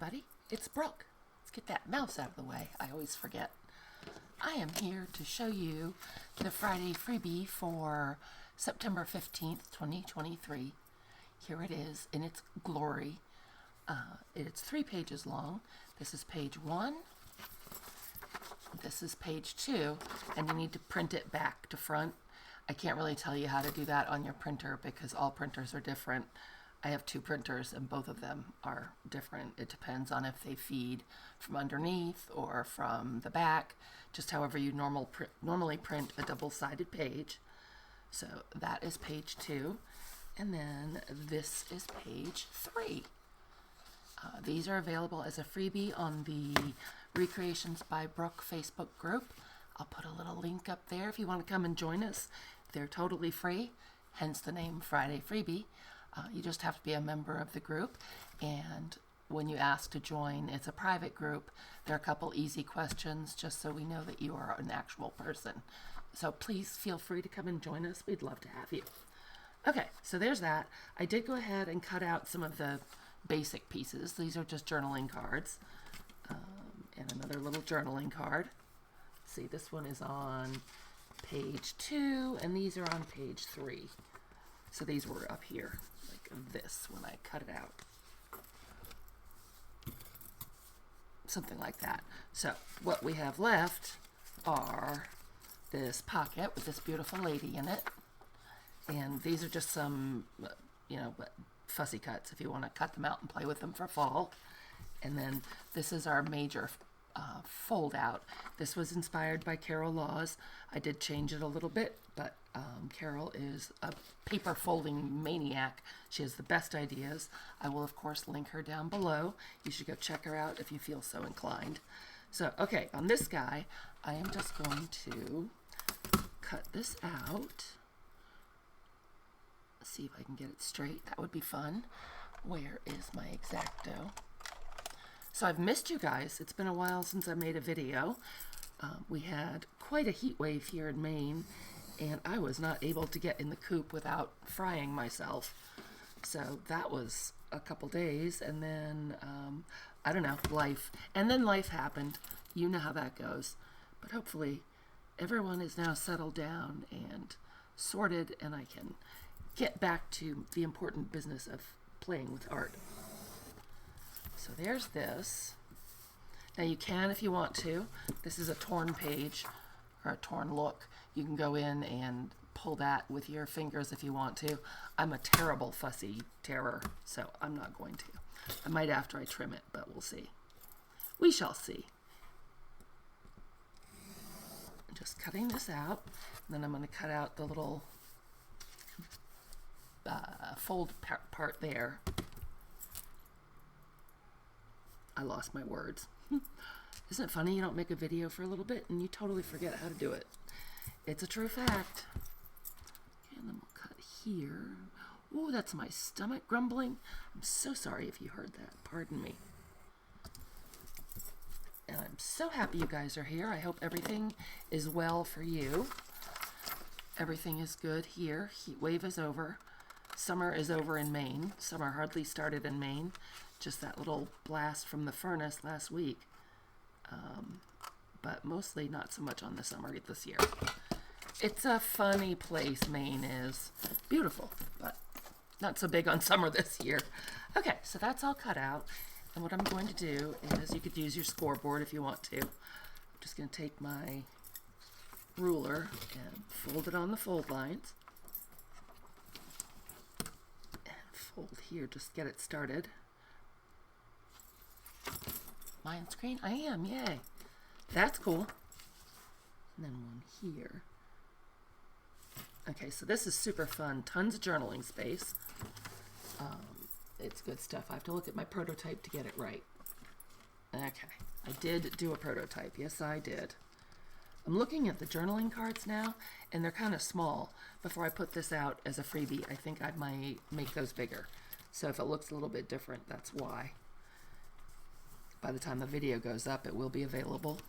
everybody. It's Brooke. Let's get that mouse out of the way. I always forget. I am here to show you the Friday freebie for September 15th, 2023. Here it is in its glory. It's 3 pages long. This is page 1. This is page 2, and you need to print it back to front. I can't really tell you how to do that on your printer because all printers are different. I have 2 printers and both of them are different. It depends on if they feed from underneath or from the back, just however you normally print a double-sided page. So that is page 2, and then this is page 3. These are available as a freebie on the Recreations by Brooke Facebook group. I'll put a little link up there if you want to come and join us. They're totally free, hence the name Friday Freebie. You just have to be a member of the group, and when you ask to join, it's a private group. There are a couple easy questions just so we know that you are an actual person. So please feel free to come and join us. We'd love to have you. Okay, so there's that. I did go ahead and cut out some of the basic pieces. These are just journaling cards, and another little journaling card. See, this one is on page 2, and these are on page 3. So these were up here, like this, when I cut it out. Something like that. So what we have left are this pocket with this beautiful lady in it. And these are just some, fussy cuts if you want to cut them out and play with them for fall. And then this is our major fold out. This was inspired by Carol Laws. I did change it a little bit, but Carol is a paper folding maniac. She has the best ideas. I will of course link her down below. You should go check her out if you feel so inclined. So okay, on this guy I am just going to cut this out. Let's see if I can get it straight. That would be fun. Where is my X-Acto? So I've missed you guys. It's been a while since I made a video. We had quite a heat wave here in Maine, and I was not able to get in the coop without frying myself. So that was a couple days, and then, I don't know, life. And then life happened. You know how that goes. But hopefully everyone is now settled down and sorted, and I can get back to the important business of playing with art. So there's this. Now you can, if you want to, this is a torn page or a torn look. You can go in and pull that with your fingers if you want to. I'm a terrible fussy terror, so I'm not going to. I might after I trim it, but we'll see. We shall see. I'm just cutting this out, and then I'm going to cut out the little fold part there. I lost my words. Isn't it funny? You don't make a video for a little bit and you totally forget how to do it. It's a true fact. And then we'll cut here. Oh, that's my stomach grumbling. I'm so sorry if you heard that. Pardon me. And I'm so happy you guys are here. I hope everything is well for you. Everything is good here. Heat wave is over. Summer is over in Maine. Summer hardly started in Maine. Just that little blast from the furnace last week. But mostly not so much on the summer this year. It's a funny place, Maine is. Beautiful, but not so big on summer this year. Okay, so that's all cut out. And what I'm going to do is, you could use your scoreboard if you want to. I'm just going to take my ruler and fold it on the fold lines. And fold here, just get it started. Am I on screen? I am, yay. That's cool. And then one here. Okay, so this is super fun. Tons of journaling space. It's good stuff. I have to look at my prototype to get it right. Okay, I did do a prototype. Yes, I did. I'm looking at the journaling cards now, and they're kind of small. Before I put this out as a freebie, I think I might make those bigger. So if it looks a little bit different, that's why. By the time the video goes up, it will be available.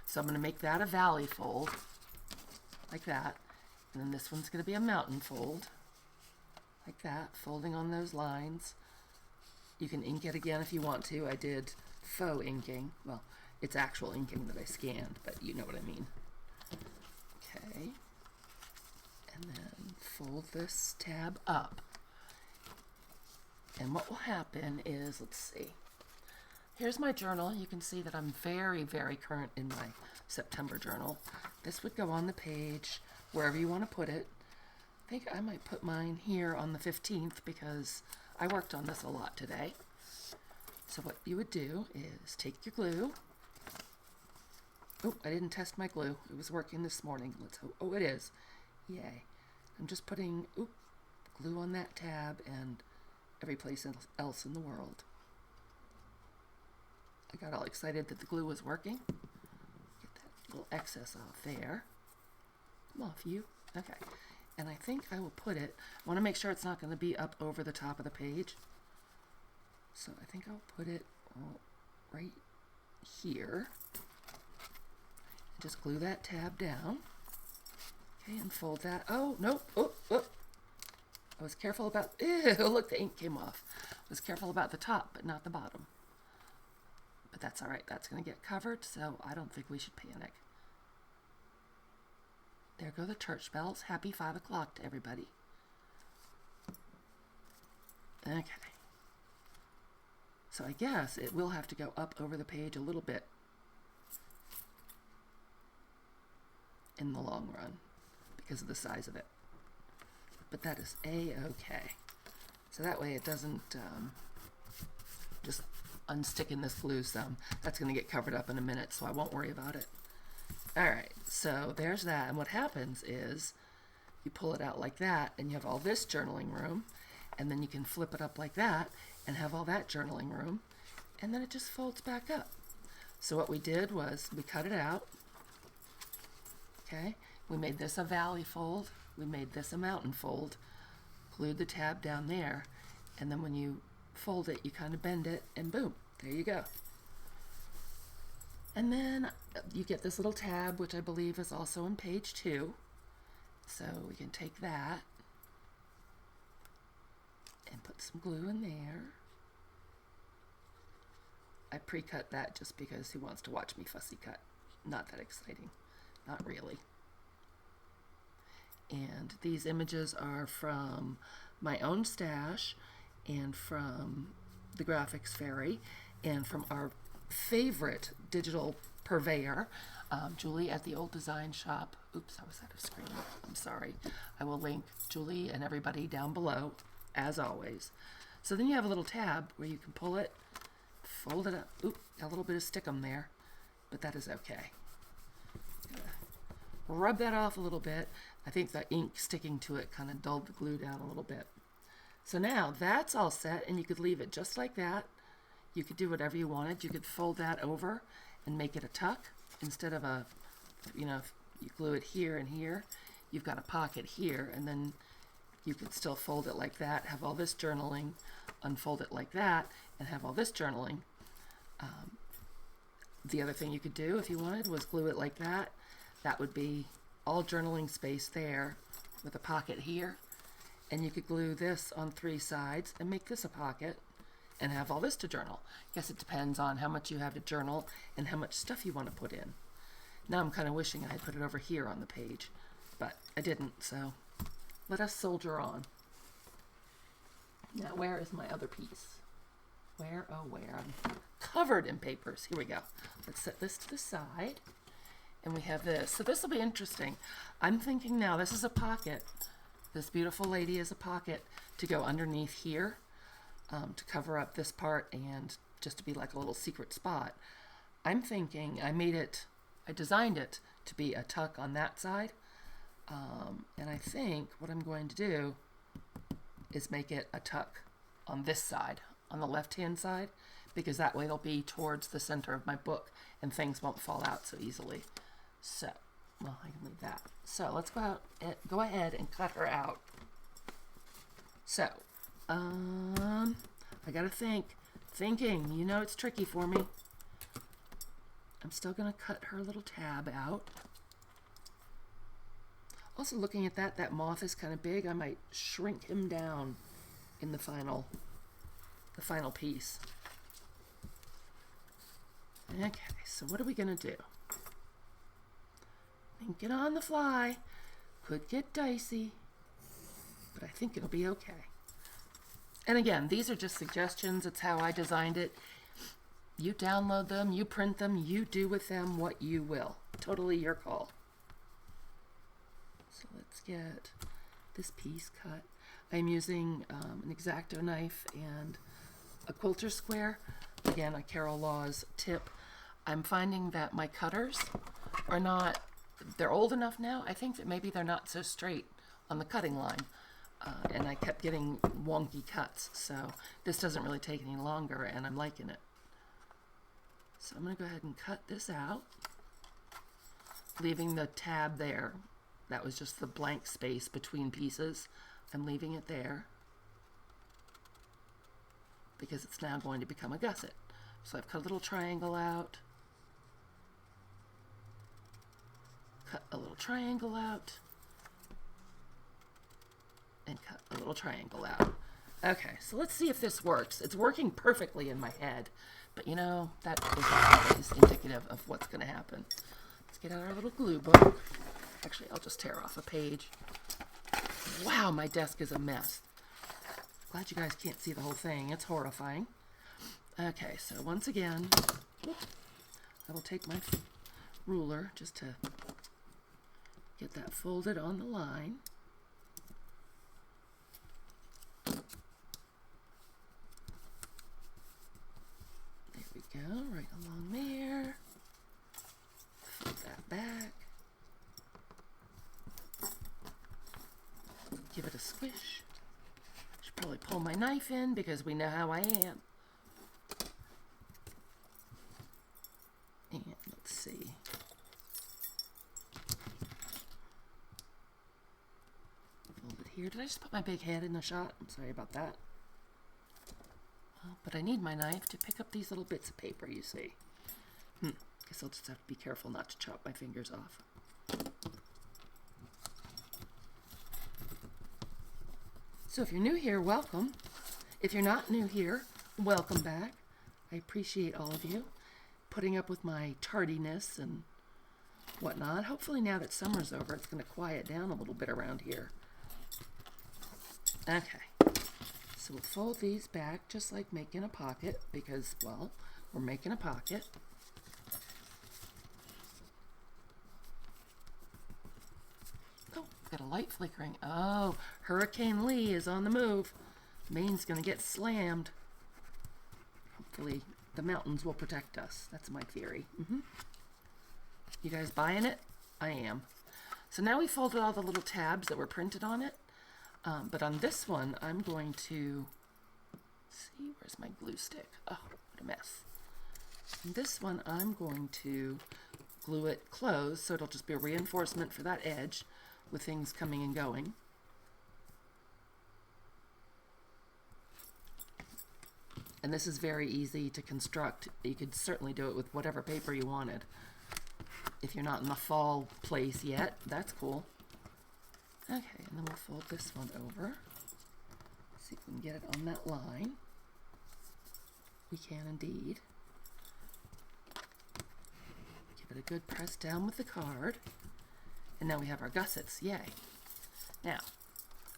So I'm going to make that a valley fold, like that. And then this one's going to be a mountain fold, like that, folding on those lines. You can ink it again if you want to. I did faux inking. Well, it's actual inking that I scanned, but you know what I mean. Okay. And then fold this tab up. And what will happen is, let's see. Here's my journal. You can see that I'm very, very current in my September journal. This would go on the page wherever you want to put it. I think I might put mine here on the 15th because I worked on this a lot today. So what you would do is take your glue. Oh, I didn't test my glue. It was working this morning. Let's hope. Oh, it is. Yay. I'm just putting glue on that tab and every place else in the world. I got all excited that the glue was working. Get that little excess off there. Come off, you. Okay. And I think I will put it, I want to make sure it's not going to be up over the top of the page. So I think I'll put it right here. Just glue that tab down. Okay, and fold that. Oh, nope. Oh. I was careful about, ew, look, the ink came off. I was careful about the top, but not the bottom. But that's all right. That's going to get covered, so I don't think we should panic. There go the church bells. Happy 5 o'clock to everybody. Okay. So I guess it will have to go up over the page a little bit in the long run because of the size of it. But that is A-okay. So that way it doesn't just unstick in this glue some. That's going to get covered up in a minute, so I won't worry about it. All right, so there's that. And what happens is you pull it out like that, and you have all this journaling room, and then you can flip it up like that and have all that journaling room, and then it just folds back up. So what we did was we cut it out. Okay, we made this a valley fold. We made this a mountain fold. Glued the tab down there, and then when you fold it, you kind of bend it, and boom, there you go. And then you get this little tab, which I believe is also on page 2. So we can take that and put some glue in there. I pre-cut that just because who wants to watch me fussy cut? Not that exciting. Not really. And these images are from my own stash and from the Graphics Fairy and from our favorite digital purveyor, Julie at the Old Design Shop. Oops, I was out of screen. I'm sorry. I will link Julie and everybody down below, as always. So then you have a little tab where you can pull it, fold it up. Oop, a little bit of stickum there, but that is okay. Rub that off a little bit. I think the ink sticking to it kind of dulled the glue down a little bit. So now that's all set, and you could leave it just like that. You could do whatever you wanted. You could fold that over and make it a tuck instead of a, you know, if you glue it here and here, you've got a pocket here, and then you could still fold it like that, have all this journaling, unfold it like that, and have all this journaling. The other thing you could do if you wanted was glue it like that. That would be all journaling space there with a pocket here. And you could glue this on 3 sides and make this a pocket and have all this to journal. I guess it depends on how much you have to journal and how much stuff you want to put in. Now I'm kind of wishing I had put it over here on the page, but I didn't, so let us soldier on. Now, where is my other piece? Where, oh where? I'm covered in papers. Here we go. Let's set this to the side. And we have this. So this will be interesting. I'm thinking now, this is a pocket. This beautiful lady is a pocket to go underneath here to cover up this part and just to be like a little secret spot. I'm thinking I designed it to be a tuck on that side. And I think what I'm going to do is make it a tuck on this side, on the left-hand side, because that way it'll be towards the center of my book and things won't fall out so easily. So, well, I can leave that. So let's go ahead and cut her out. So, I gotta thinking, you know it's tricky for me. I'm still gonna cut her little tab out. Also looking at that moth is kind of big. I might shrink him down in the final the final piece. Okay, so what are we gonna do? Thinking on the fly. Could get dicey, but I think it'll be okay. And again, these are just suggestions. It's how I designed it. You download them, you print them, you do with them what you will. Totally your call. So let's get this piece cut. I'm using an X-Acto knife and a quilter square. Again, a Carol Laws tip. I'm finding that my cutters are not, they're old enough now. I think that maybe they're not so straight on the cutting line. And I kept getting wonky cuts. So this doesn't really take any longer, and I'm liking it. So I'm going to go ahead and cut this out, leaving the tab there. That was just the blank space between pieces. I'm leaving it there because it's now going to become a gusset. So I've cut a little triangle out, cut a little triangle out, and cut a little triangle out. Okay, so let's see if this works. It's working perfectly in my head, but you know, that is always indicative of what's going to happen. Let's get out our little glue book. Actually, I'll just tear off a page. Wow, my desk is a mess. Glad you guys can't see the whole thing. It's horrifying. Okay, so once again, I will take my ruler just to get that folded on the line. There we go, right along there. Fold that back. Give it a squish. Should probably pull my knife in because we know how I am. And let's see. Fold it here. Did I just put my big head in the shot? I'm sorry about that. But I need my knife to pick up these little bits of paper, you see. Guess I'll just have to be careful not to chop my fingers off. So if you're new here, welcome. If you're not new here, welcome back. I appreciate all of you putting up with my tardiness and whatnot. Hopefully now that summer's over, it's going to quiet down a little bit around here. Okay, so we'll fold these back just like making a pocket because, well, we're making a pocket. Got a light flickering. Oh, Hurricane Lee is on the move. Maine's going to get slammed. Hopefully the mountains will protect us. That's my theory. You guys buying it? I am. So now we folded all the little tabs that were printed on it. But on this one, I'm going to see, where's my glue stick? Oh, what a mess. On this one, I'm going to glue it closed so it'll just be a reinforcement for that edge with things coming and going. And this is very easy to construct. You could certainly do it with whatever paper you wanted. If you're not in the fall place yet, that's cool. Okay, and then we'll fold this one over. See if we can get it on that line. We can indeed. Give it a good press down with the card. And now we have our gussets, yay. Now,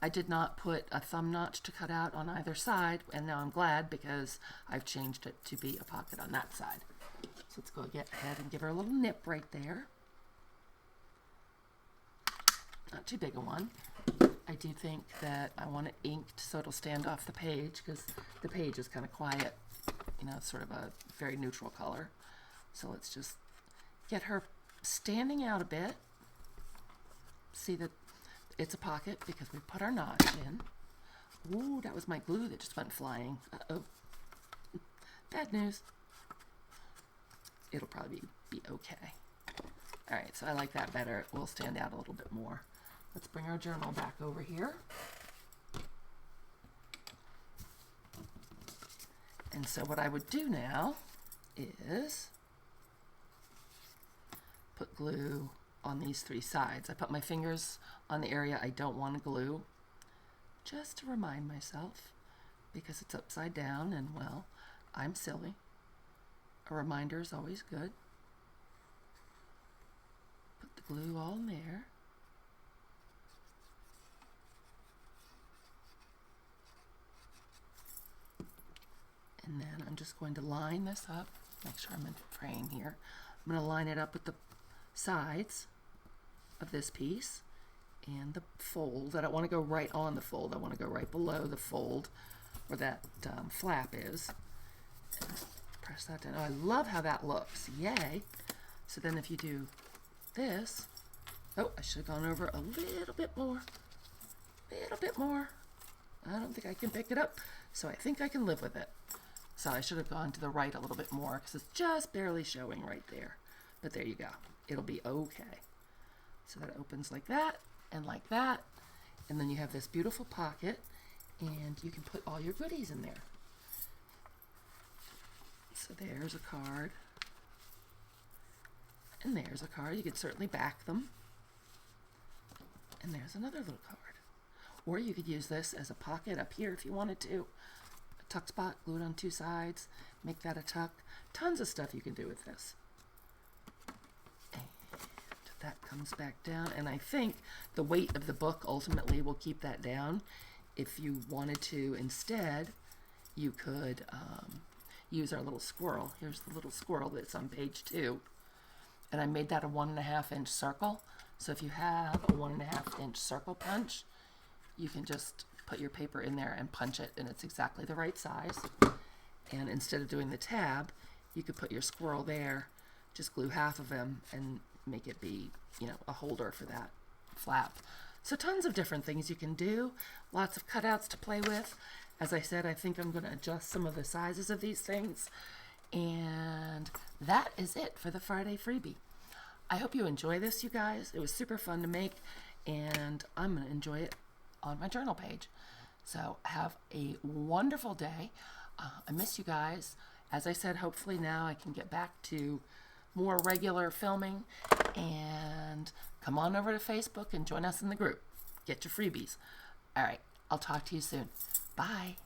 I did not put a thumb notch to cut out on either side, and now I'm glad because I've changed it to be a pocket on that side. So let's go ahead and give her a little nip right there. Not too big a one. I do think that I want it inked so it'll stand off the page because the page is kind of quiet. You know, it's sort of a very neutral color. So let's just get her standing out a bit. See that it's a pocket because we put our notch in. Ooh, that was my glue that just went flying. Uh-oh. Bad news. It'll probably be okay. All right, so I like that better. It will stand out a little bit more. Let's bring our journal back over here. And so what I would do now is put glue on these three sides. I put my fingers on the area I don't want to glue, just to remind myself because it's upside down, and well, I'm silly. A reminder is always good. Put the glue all in there. And then I'm just going to line this up. Make sure I'm in frame here. I'm going to line it up with the sides of this piece and the fold. I don't want to go right on the fold. I want to go right below the fold where that flap is. And press that down. Oh, I love how that looks. Yay. So then if you do this, oh, I should have gone over a little bit more. Little bit more. I don't think I can pick it up, so I think I can live with it. So I should have gone to the right a little bit more because it's just barely showing right there. But there you go. It'll be okay. So that opens like that and like that. And then you have this beautiful pocket, and you can put all your goodies in there. So there's a card. And there's a card. You could certainly back them. And there's another little card. Or you could use this as a pocket up here if you wanted to. A tuck spot, glue it on two sides, make that a tuck. Tons of stuff you can do with this. And that comes back down. And I think the weight of the book ultimately will keep that down. If you wanted to instead, you could use our little squirrel. Here's the little squirrel that's on page 2. And I made that a 1.5 inch circle. So if you have a 1.5 inch circle punch, you can just put your paper in there and punch it, and it's exactly the right size. And instead of doing the tab, you could put your squirrel there, just glue half of him and make it be, you know, a holder for that flap. So tons of different things you can do, lots of cutouts to play with. As I said, I think I'm going to adjust some of the sizes of these things. And that is it for the Friday freebie. I hope you enjoy this, you guys. It was super fun to make, and I'm going to enjoy it on my journal page. So have a wonderful day. I miss you guys. As I said, hopefully now I can get back to more regular filming, and come on over to Facebook and join us in the group. Get your freebies. All right, I'll talk to you soon. Bye.